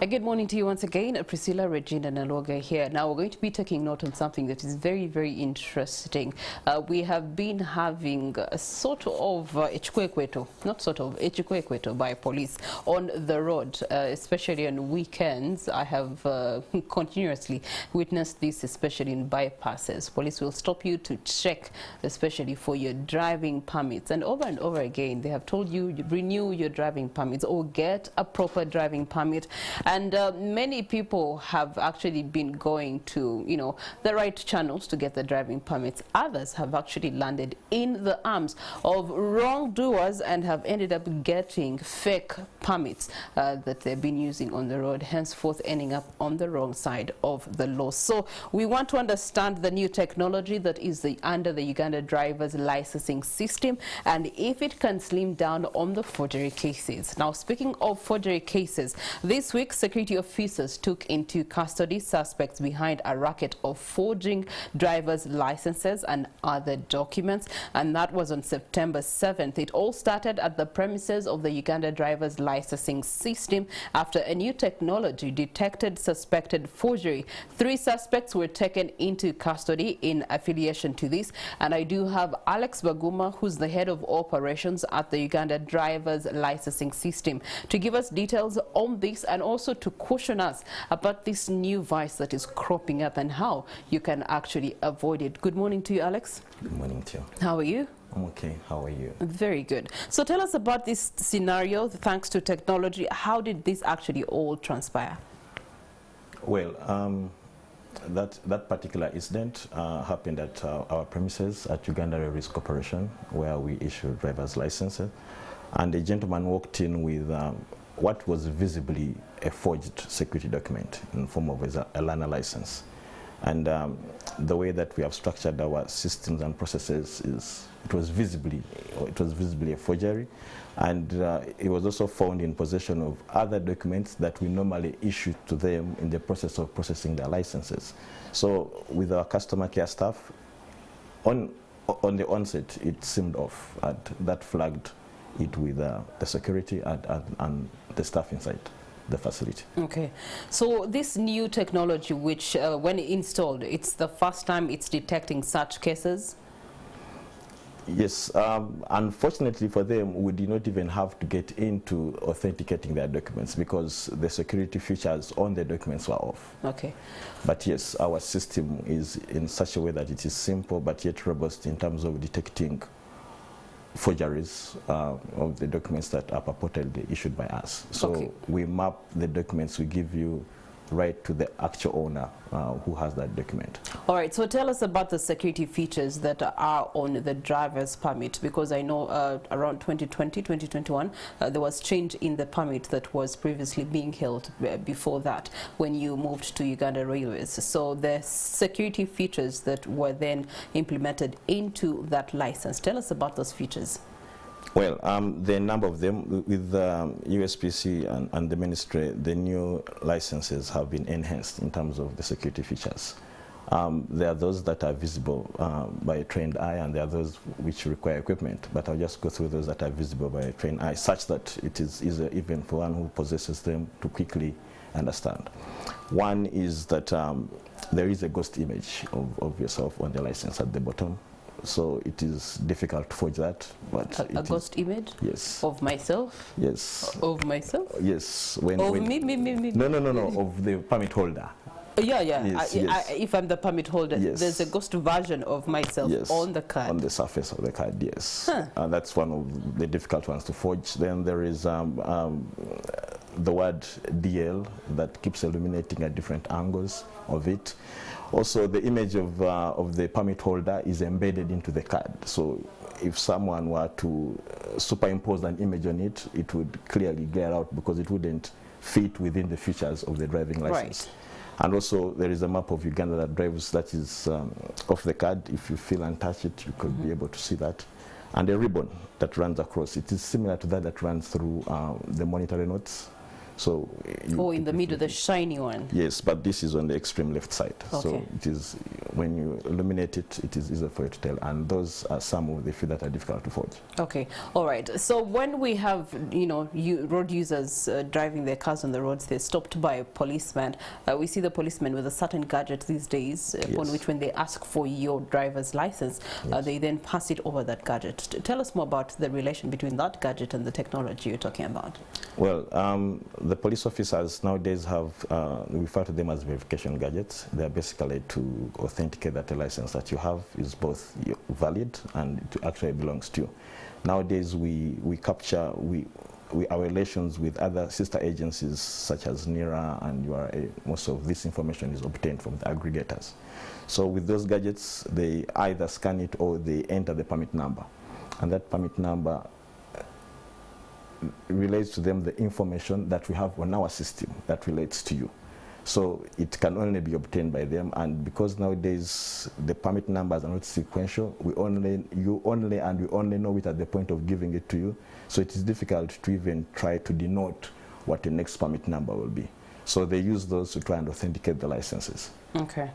Good morning to you once again. Priscilla, Regina Naloga here. Now we're going to be taking note on something that is very, very interesting. We have been having a sort of echkwekweto by police on the road, especially on weekends. I have continuously witnessed this, especially in bypasses. Police will stop you to check, especially for your driving permits. And over again, they have told you renew your driving permits or get a proper driving permit. And many people have actually been going to, the right channels to get the driving permits. Others have actually landed in the arms of wrongdoers and have ended up getting fake permits that they've been using on the road, henceforth ending up on the wrong side of the law. So we want to understand the new technology that is under the Uganda driver's licensing system and if it can slim down on the forgery cases. Now, speaking of forgery cases, this week security officers took into custody suspects behind a racket of forging driver's licenses and other documents, and that was on September 7th. It all started at the premises of the Uganda driver's licensing system after a new technology detected suspected forgery. 3 suspects were taken into custody in affiliation to this, and I do have Alex Baguma, who's the head of operations at the Uganda driver's licensing system, to give us details on this and also to caution us about this new vice that is cropping up and how you can actually avoid it. Good morning to you, Alex. Good morning to you. How are you? I'm okay. How are you? Very good. So tell us about this scenario, thanks to technology. How did this actually all transpire? Well, that particular incident happened at our premises at Uganda Railways Corporation, where we issue driver's licenses. And a gentleman walked in with what was visibly a forged security document in the form of a learner license. And the way that we have structured our systems and processes is it was visibly a forgery, and it was also found in possession of other documents that we normally issue to them in the process of processing their licenses. So with our customer care staff, on the onset, it seemed off, and that flagged it with the security and the staff inside the facility. Okay, so this new technology, which when installed, it's the first time it's detecting such cases? Yes, unfortunately for them, we did not even have to get into authenticating their documents because the security features on the documents were off. Okay. But yes, our system is in such a way that it is simple but yet robust in terms of detecting forgeries of the documents that are purportedly issued by us. So we map the documents we give you right to the actual owner who has that document. All right, so tell us about the security features that are on the driver's permit, because I know around 2020, 2021, there was change in the permit that was previously being held before that when you moved to Uganda Railways. So the security features that were then implemented into that license, tell us about those features. Well, the number of them with USPC and the ministry, the new licenses have been enhanced in terms of the security features. There are those that are visible by a trained eye, and there are those which require equipment. But I'll just go through those that are visible by a trained eye, such that it is easier even for one who possesses them to quickly understand. One is that there is a ghost image of yourself on the license at the bottom. So it is difficult to forge that, but a ghost image? Yes. Of myself? Yes. Of myself? Yes. Me. No, of the permit holder. Yeah. Yes, yes. If I'm the permit holder, yes. There's a ghost version of myself on the card. On the surface of the card, yes. Huh. That's one of the difficult ones to forge. Then there is the word DL that keeps illuminating at different angles of it. Also, the image of the permit holder is embedded into the card. So if someone were to superimpose an image on it, it would clearly glare out because it wouldn't fit within the features of the driving license. Right. And also, there is a map of Uganda that drives that is off the card. If you feel and touch it, you could be able to see that. And a ribbon that runs across. It is similar to that runs through the monetary notes. So in the middle, the shiny one. Yes, but this is on the extreme left side. Okay. So it is when you illuminate it, it is easier for you to tell. And those are some of the few that are difficult to forge. Okay, all right. So when we have, road users driving their cars on the roads, they're stopped by a policeman. We see the policeman with a certain gadget these days, upon which when they ask for your driver's license, they then pass it over that gadget. Tell us more about the relation between that gadget and the technology you're talking about. Well, the police officers nowadays have, we refer to them as verification gadgets. They're basically to authenticate that the license that you have is both valid and it actually belongs to you. Nowadays, we capture our relations with other sister agencies such as NERA and URA. Most of this information is obtained from the aggregators. So with those gadgets, they either scan it or they enter the permit number. And that permit number relates to them the information that we have on our system that relates to you. So it can only be obtained by them, and because nowadays the permit numbers are not sequential, you only know it at the point of giving it to you. So it is difficult to even try to denote what the next permit number will be. So they use those to try and authenticate the licenses. Okay.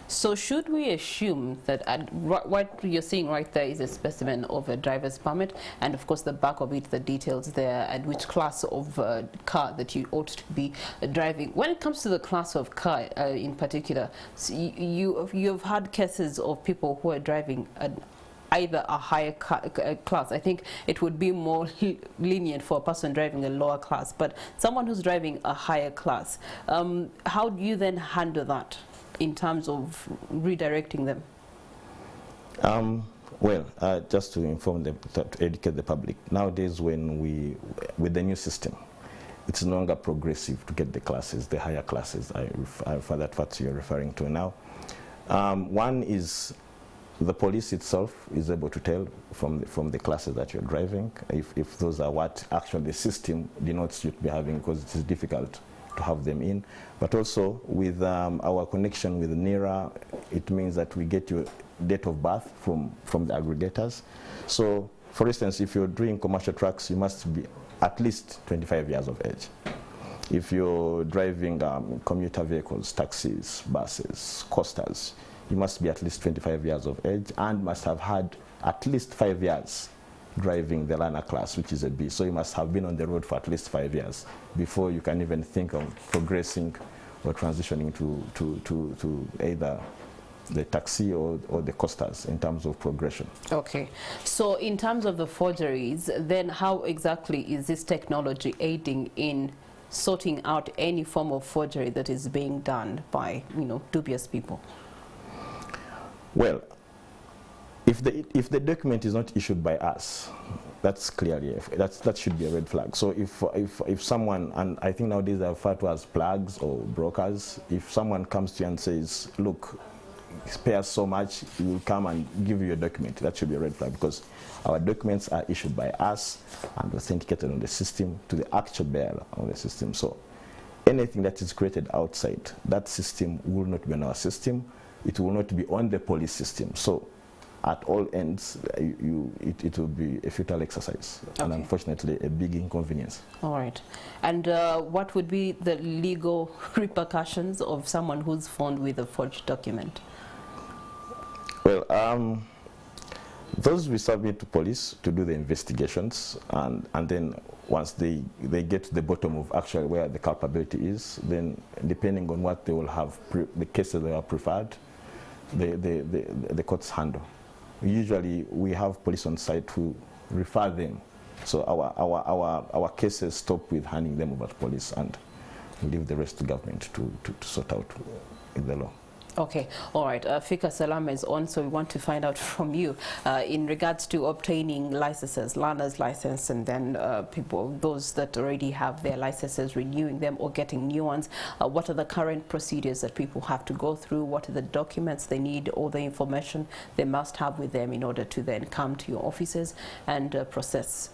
So should we assume that what you're seeing right there is a specimen of a driver's permit, and of course the back of it, the details there, and which class of car that you ought to be driving. When it comes to the class of car in particular, so you've had cases of people who are driving either a higher class. I think it would be more lenient for a person driving a lower class, but someone who's driving a higher class, how do you then handle that in terms of redirecting them? Just to inform them, to educate the public, nowadays with the new system, it's no longer progressive to get the classes, the higher classes. I refer that what you're referring to now. One is the police itself is able to tell from the classes that you're driving if those are what actually the system denotes you to be having, because it is difficult to have them in. But also with our connection with NERA, it means that we get your date of birth from the aggregators. So for instance, if you're doing commercial trucks, you must be at least 25 years of age. If you're driving commuter vehicles, taxis, buses, coasters, you must be at least 25 years of age and must have had at least 5 years driving the learner class, which is a B. So you must have been on the road for at least 5 years before you can even think of progressing or transitioning to either the taxi or the coasters in terms of progression. Okay, so in terms of the forgeries, then how exactly is this technology aiding in sorting out any form of forgery that is being done by, dubious people? Well, if the document is not issued by us, that's clearly that should be a red flag. So if someone, and I think nowadays they are referred to as plugs or brokers, if someone comes to you and says, look, pay us so much, we will come and give you a document, that should be a red flag, because our documents are issued by us and authenticated on the system to the actual bearer on the system. So anything that is created outside that system will not be on our system. It will not be on the police system. So at all ends, it will be a futile exercise, and unfortunately a big inconvenience. All right. And what would be the legal repercussions of someone who's found with a forged document? Well, those we submit to police to do the investigations, and then once they get to the bottom of actually where the culpability is, then depending on what they will have, the cases they are preferred, the courts handle. Usually we have police on site who refer them. So our cases stop with handing them over to police, and we leave the rest to government to sort out in the law. Okay, all right. Fika Salama is on, so we want to find out from you in regards to obtaining licenses, learner's license, and then those that already have their licenses, renewing them or getting new ones. What are the current procedures that people have to go through? What are the documents they need, all the information they must have with them in order to then come to your offices and process?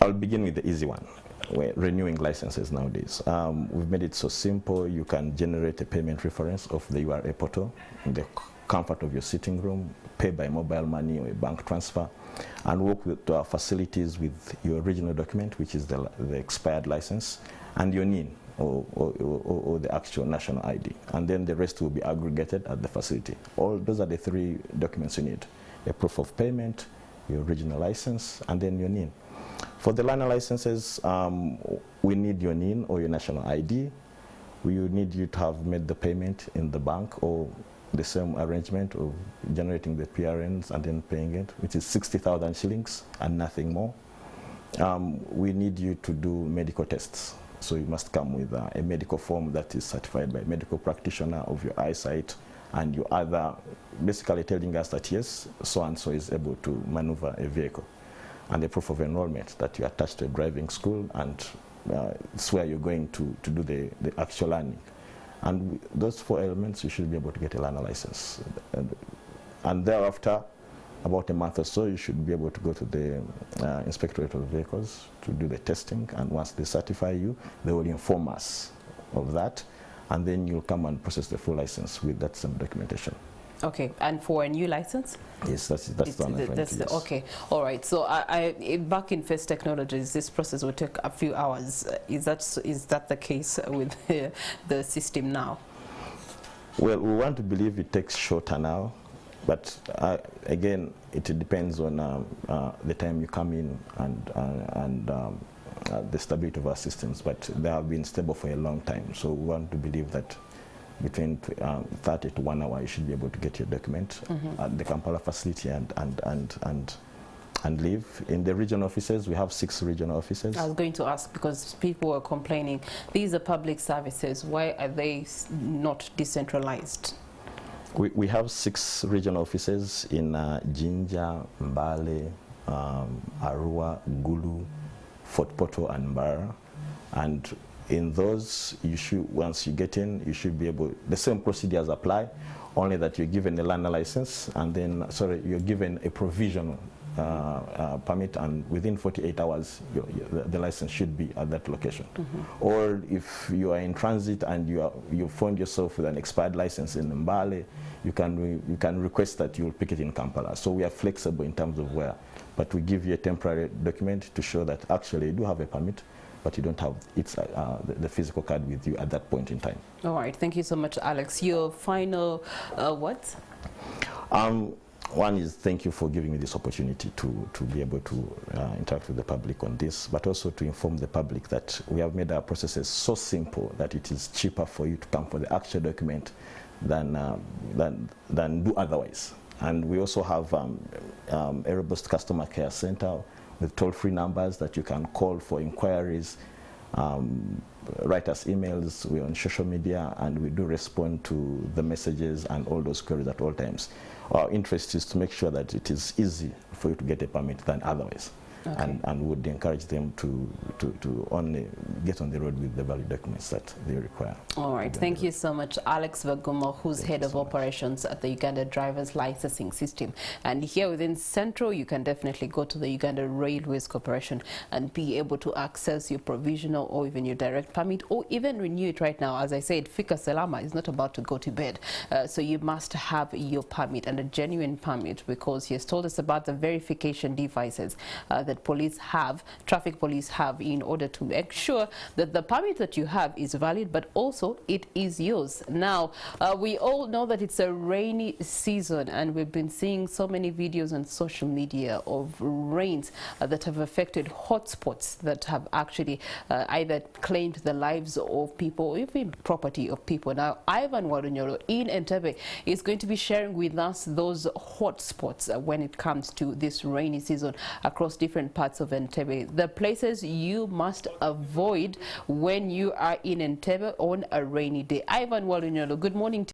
I'll begin with the easy one. We're renewing licenses nowadays. We've made it so simple. You can generate a payment reference of the URA portal in the comfort of your sitting room, pay by mobile money or a bank transfer, and walk to our facilities with your original document, which is the expired license, and your NIN, or the actual national ID, and then the rest will be aggregated at the facility. All those are the 3 documents you need: a proof of payment, your original license, and then your NIN. For the learner licenses, we need your NIN or your national ID. We need you to have made the payment in the bank, or the same arrangement of generating the PRNs and then paying it, which is 60,000 shillings and nothing more. We need you to do medical tests. So you must come with a medical form that is certified by a medical practitioner of your eyesight, and your other, basically telling us that yes, so-and-so is able to maneuver a vehicle. And a proof of enrollment that you attach to a driving school, and it's where you're going to do the actual learning. And those 4 elements, you should be able to get a learner license. And thereafter, about a month or so, you should be able to go to the Inspectorate of Vehicles to do the testing. And once they certify you, they will inform us of that. And then you'll come and process the full license with that same documentation. Okay, and for a new license? Yes, that's the one. Okay, all right. So back in First Technologies, this process will take a few hours. Is that the case with the system now? Well, we want to believe it takes shorter now, but again, it depends on the time you come in and the stability of our systems. But they have been stable for a long time, so we want to believe that between 30 to 1 hour, you should be able to get your document at the Kampala facility and leave. In the regional offices, we have 6 regional offices. I was going to ask, because people were complaining, these are public services, why are they not decentralized? We have 6 regional offices in Jinja, Mbale, Arua, Gulu, Fort Portal, and Mbara. And in those, you should, once you get in, you should be able, the same procedures apply, only that you're given a learner license, and then, you're given a provisional permit, and within 48 hours, the license should be at that location. Or if you are in transit and you find yourself with an expired license in Mbale, you can request that you'll pick it in Kampala. So we are flexible in terms of where, but we give you a temporary document to show that actually you do have a permit, but you don't have the physical card with you at that point in time. All right, thank you so much, Alex. Your final what? One is thank you for giving me this opportunity to be able to interact with the public on this, but also to inform the public that we have made our processes so simple that it is cheaper for you to come for the actual document than do otherwise. And we also have a robust customer care center with toll-free numbers that you can call for inquiries, write us emails. We're on social media, and we do respond to the messages and all those queries at all times. Our interest is to make sure that it is easy for you to get a permit than otherwise. Okay. And would encourage them to only get on the road with the valid documents that they require. All right, thank you so much, Alex Vagumo, who's head of operations at the Uganda Driver's Licensing System. And here within Central, you can definitely go to the Uganda Railways Corporation and be able to access your provisional or even your direct permit, or even renew it right now. As I said, Fika Salama is not about to go to bed. So you must have your permit, and a genuine permit, because he has told us about the verification devices that traffic police have, in order to make sure that the permit that you have is valid, but also it is yours. Now, we all know that it's a rainy season, and we've been seeing so many videos on social media of rains that have affected hotspots that have actually either claimed the lives of people or even property of people. Now, Ivan Warunyoro in Entebbe is going to be sharing with us those hotspots when it comes to this rainy season across different parts of Entebbe, the places you must avoid when you are in Entebbe on a rainy day. Ivan Walunyolo, good morning to